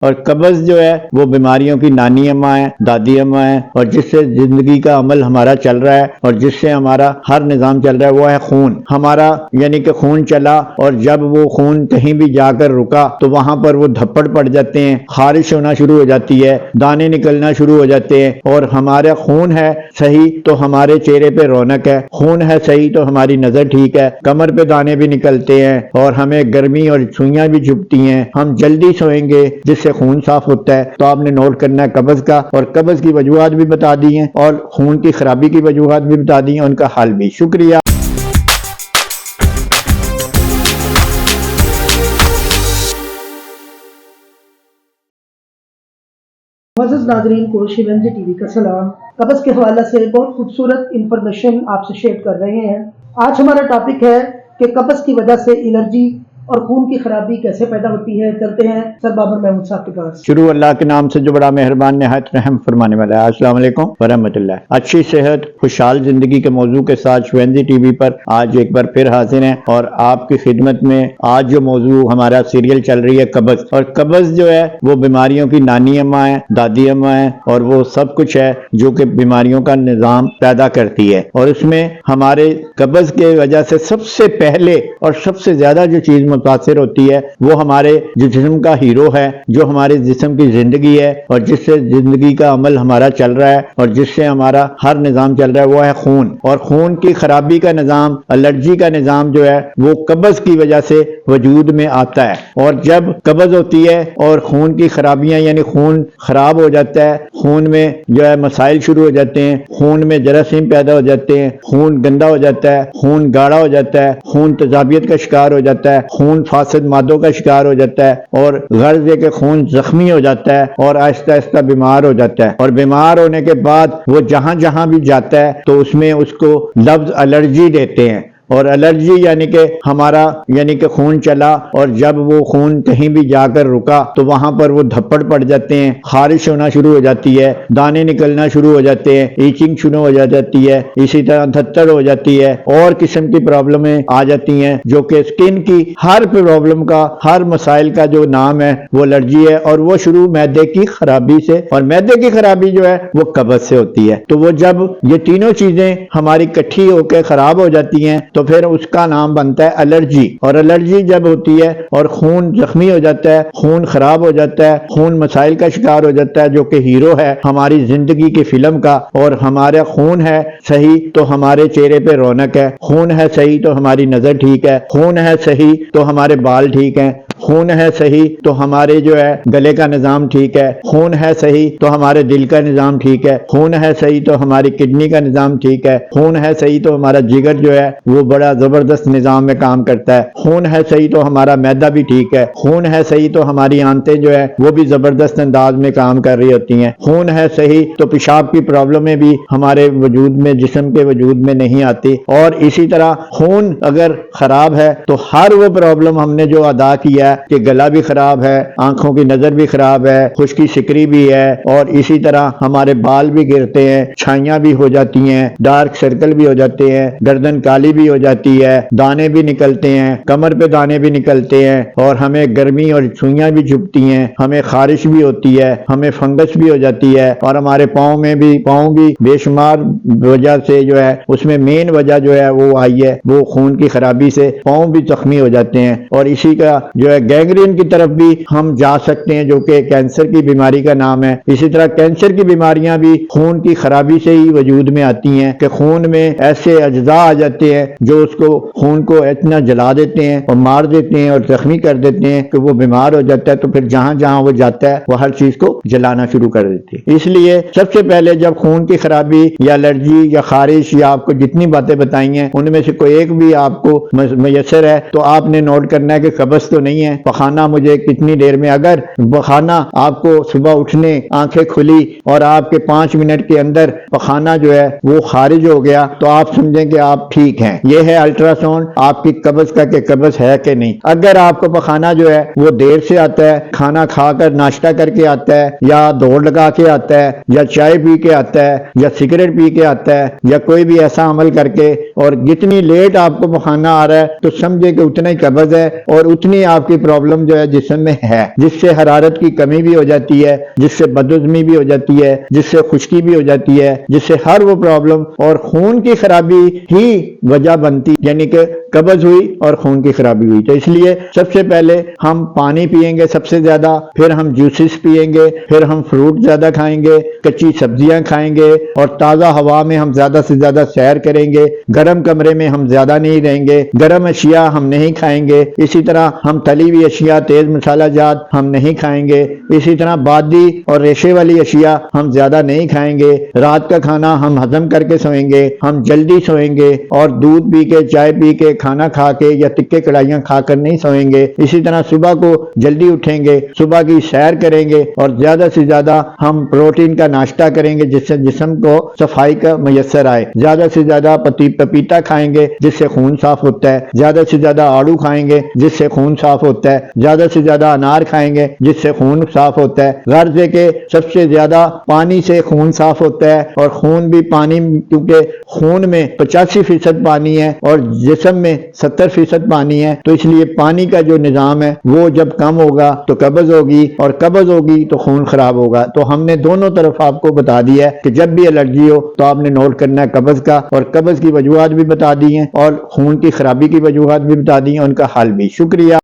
اور قبض جو ہے وہ بیماریوں کی نانی اماں ہے، دادی اماں ہے، اور جس سے زندگی کا عمل ہمارا چل رہا ہے اور جس سے ہمارا ہر نظام چل رہا ہے وہ ہے خون ہمارا، یعنی کہ خون چلا اور جب وہ خون کہیں بھی جا کر رکا تو وہاں پر وہ دھپڑ پڑ جاتے ہیں، خارش ہونا شروع ہو جاتی ہے، دانے نکلنا شروع ہو جاتے ہیں، اور ہمارا خون ہے صحیح تو ہمارے چہرے پہ رونق ہے، خون ہے صحیح تو ہماری نظر ٹھیک ہے، کمر پہ دانے بھی نکلتے ہیں اور ہمیں گرمی اور سوئیاں بھی چھپتی ہیں، ہم جلدی سوئیں گے جس سے خون صاف ہوتا ہے۔ تو آپ نے نوٹ کرنا ہے قبض کا، اور قبض کی وجوہات بھی بتا دی ہیں اور خون کی خرابی کی وجوہات بھی بتا دی ہیں، ان کا حل بھی۔ شکریہ۔ معزز ناظرین کو شیونجی ٹی وی کا سلام۔ قبض کے حوالے سے بہت خوبصورت انفارمیشن آپ سے شیئر کر رہے ہیں۔ آج ہمارا ٹاپک ہے کہ قبض کی وجہ سے الرجی اور خون کی خرابی کیسے پیدا ہوتی ہے۔ چلتے ہیں سر بابر محمود صاحب کے پاس۔ شروع اللہ کے نام سے جو بڑا مہربان نہایت رحم فرمانے والا ہے۔ السلام علیکم ورحمۃ اللہ۔ اچھی صحت خوشحال زندگی کے موضوع کے ساتھ شیونجی ٹی وی پر آج ایک بار پھر حاضر ہیں، اور آپ کی خدمت میں آج جو موضوع ہمارا سیریل چل رہی ہے قبض، اور قبض جو ہے وہ بیماریوں کی نانی اماں ہے، دادی اماں ہے، اور وہ سب کچھ ہے جو کہ بیماریوں کا نظام پیدا کرتی ہے۔ اور اس میں ہمارے قبض کے وجہ سے سب سے پہلے اور سب سے زیادہ جو چیز متاثر ہوتی ہے وہ ہمارے جسم کا ہیرو ہے، جو ہمارے جسم کی زندگی ہے اور جس سے زندگی کا عمل ہمارا چل رہا ہے اور جس سے ہمارا ہر نظام چل رہا ہے وہ ہے خون۔ اور خون کی خرابی کا نظام، الرجی کا نظام جو ہے وہ قبض کی وجہ سے وجود میں آتا ہے۔ اور جب قبض ہوتی ہے اور خون کی خرابیاں یعنی خون خراب ہو جاتا ہے، خون میں جو ہے مسائل شروع ہو جاتے ہیں، خون میں جراثیم پیدا ہو جاتے ہیں، خون گندا ہو جاتا ہے، خون گاڑھا ہو جاتا ہے، خون تذابیت کا شکار ہو جاتا ہے، خون فاسد مادوں کا شکار ہو جاتا ہے، اور غرض یہ کہ خون زخمی ہو جاتا ہے اور آہستہ آہستہ بیمار ہو جاتا ہے۔ اور بیمار ہونے کے بعد وہ جہاں جہاں بھی جاتا ہے تو اس میں اس کو لفظ الرجی دیتے ہیں۔ اور الرجی یعنی کہ ہمارا یعنی کہ خون چلا اور جب وہ خون کہیں بھی جا کر رکا تو وہاں پر وہ دھپڑ پڑ جاتے ہیں، خارش ہونا شروع ہو جاتی ہے، دانے نکلنا شروع ہو جاتے ہیں، ایچنگ شروع ہو جاتی ہے، اسی طرح دھتر ہو جاتی ہے، اور قسم کی پرابلمیں آ جاتی ہیں جو کہ سکن کی ہر پرابلم کا، ہر مسائل کا جو نام ہے وہ الرجی ہے۔ اور وہ شروع معدے کی خرابی سے، اور معدے کی خرابی جو ہے وہ قبض سے ہوتی ہے۔ تو وہ جب یہ تینوں چیزیں ہماری کٹھی ہو کے خراب ہو جاتی ہیں تو پھر اس کا نام بنتا ہے الرجی۔ اور الرجی جب ہوتی ہے اور خون زخمی ہو جاتا ہے، خون خراب ہو جاتا ہے، خون مسائل کا شکار ہو جاتا ہے جو کہ ہیرو ہے ہماری زندگی کی فلم کا، اور ہمارا خون ہے صحیح تو ہمارے چہرے پہ رونق ہے، خون ہے صحیح تو ہماری نظر ٹھیک ہے، خون ہے صحیح تو ہمارے بال ٹھیک ہیں، خون ہے صحیح تو ہمارے جو ہے گلے کا نظام ٹھیک ہے، خون ہے صحیح تو ہمارے دل کا نظام ٹھیک ہے، خون ہے صحیح تو ہماری کڈنی کا نظام ٹھیک ہے، خون ہے صحیح تو ہمارا جگر جو ہے وہ بڑا زبردست نظام میں کام کرتا ہے، خون ہے صحیح تو ہمارا معدہ بھی ٹھیک ہے، خون ہے صحیح تو ہماری آنتیں جو ہے وہ بھی زبردست انداز میں کام کر رہی ہوتی ہیں، خون ہے صحیح تو پیشاب کی پرابلمیں بھی ہمارے وجود میں، جسم کے وجود میں نہیں آتی۔ اور اسی طرح خون اگر خراب ہے تو ہر وہ پرابلم ہم نے جو ادا کیا ہے کہ گلا بھی خراب ہے، آنکھوں کی نظر بھی خراب ہے، خشکی سکری بھی ہے، اور اسی طرح ہمارے بال بھی گرتے ہیں، چھائیاں بھی ہو جاتی ہیں، ڈارک سرکل بھی ہو جاتے ہیں، گردن کالی بھی ہو جاتی ہے، دانے بھی نکلتے ہیں، کمر پہ دانے بھی نکلتے ہیں، اور ہمیں گرمی اور سوئیاں بھی چھپتی ہیں، ہمیں خارش بھی ہوتی ہے، ہمیں فنگس بھی ہو جاتی ہے، اور ہمارے پاؤں بھی بے شمار وجہ سے جو ہے اس میں مین وجہ جو ہے وہ آئی ہے وہ خون کی خرابی سے پاؤں بھی زخمی ہو جاتے ہیں۔ اور اسی کا جو ہے گینگرین کی طرف بھی ہم جا سکتے ہیں جو کہ کینسر کی بیماری کا نام ہے۔ اسی طرح کینسر کی بیماریاں بھی خون کی خرابی سے ہی وجود میں آتی ہیں کہ خون میں ایسے اجزاء آ جاتے ہیں جو اس کو خون کو اتنا جلا دیتے ہیں اور مار دیتے ہیں اور زخمی کر دیتے ہیں کہ وہ بیمار ہو جاتا ہے، تو پھر جہاں جہاں وہ جاتا ہے وہ ہر چیز کو جلانا شروع کر دیتی ہے۔ اس لیے سب سے پہلے جب خون کی خرابی یا الرجی یا خارش یا آپ کو جتنی باتیں بتائی ہیں ان میں سے کوئی ایک بھی آپ کو میسر ہے تو آپ نے نوٹ کرنا ہے کہ قبض تو نہیں ہے، پخانہ مجھے کتنی دیر میں، اگر پخانہ آپ کو صبح اٹھنے آنکھیں کھلی اور آپ کے 5 منٹ کے اندر پخانہ جو ہے وہ خارج ہو گیا تو آپ سمجھیں کہ آپ ٹھیک ہیں۔ یہ ہے الٹرا ساؤنڈ آپ کی قبض کا کہ قبض ہے کہ نہیں۔ اگر آپ کو پخانہ جو ہے وہ دیر سے آتا ہے، کھانا کھا کر ناشتہ کر کے آتا ہے، یا دوڑ لگا کے آتا ہے، یا چائے پی کے آتا ہے، یا سگریٹ پی کے آتا ہے، یا کوئی بھی ایسا عمل کر کے، اور جتنی لیٹ آپ کو پخانہ آ رہا ہے تو سمجھے کہ اتنا ہی قبض ہے اور اتنی آپ کی پرابلم جو ہے جسم میں ہے، جس سے حرارت کی کمی بھی ہو جاتی ہے، جس سے بدہضمی بھی ہو جاتی ہے، جس سے خشکی بھی ہو جاتی ہے، جس سے ہر وہ پرابلم اور خون کی خرابی ہی وجہ بنتی، یعنی کہ قبض ہوئی اور خون کی خرابی ہوئی۔ تو اس لیے سب سے پہلے ہم پانی پیئیں گے سب سے زیادہ، پھر ہم جوسز پیئیں گے، پھر ہم فروٹ زیادہ کھائیں گے، کچی سبزیاں کھائیں گے، اور تازہ ہوا میں ہم زیادہ سے زیادہ سیر کریں گے، گرم کمرے میں ہم زیادہ نہیں رہیں گے، گرم اشیاء ہم نہیں کھائیں گے، اسی طرح ہم تلی ہوئی اشیاء، تیز مسالہ جات ہم نہیں کھائیں گے، اسی طرح بادی اور ریشے والی اشیاء ہم زیادہ نہیں کھائیں گے، رات کا کھانا ہم ہضم کر کے سوئیں گے، ہم جلدی سوئیں گے، اور دودھ پی کے، چائے پی کے، کھانا کھا کے یا تکے کڑھائیاں کھا کر نہیں سوئیں گے، اسی طرح صبح کو جلدی اٹھیں گے، صبح کی سیر کریں گے، اور زیادہ سے زیادہ ہم پروٹین کا ناشتہ کریں گے جس سے جسم کو صفائی کا میسر آئے، زیادہ سے زیادہ پپیتا کھائیں گے جس سے خون صاف ہوتا ہے، زیادہ سے زیادہ آڑو کھائیں گے جس سے خون صاف ہوتا ہے، زیادہ سے زیادہ انار کھائیں گے جس سے خون صاف ہوتا ہے، غرض ہے کہ سب سے زیادہ پانی سے خون صاف ہوتا ہے، اور خون بھی پانی، کیونکہ خون میں 85% پانی ہے اور جسم میں 70% پانی ہے، تو اس لیے پانی کا جو نظام ہے وہ جب کم ہوگا تو قبض ہوگی، اور قبض ہوگی تو خون خراب ہوگا۔ تو ہم نے دونوں طرف آپ کو بتا دیا ہے کہ جب بھی الرجی ہو تو آپ نے نوٹ کرنا ہے قبض کا، اور قبض کی وجوہات بھی بتا دی ہیں اور خون کی خرابی کی وجوہات بھی بتا دی ہیں، ان کا حل بھی۔ شکریہ،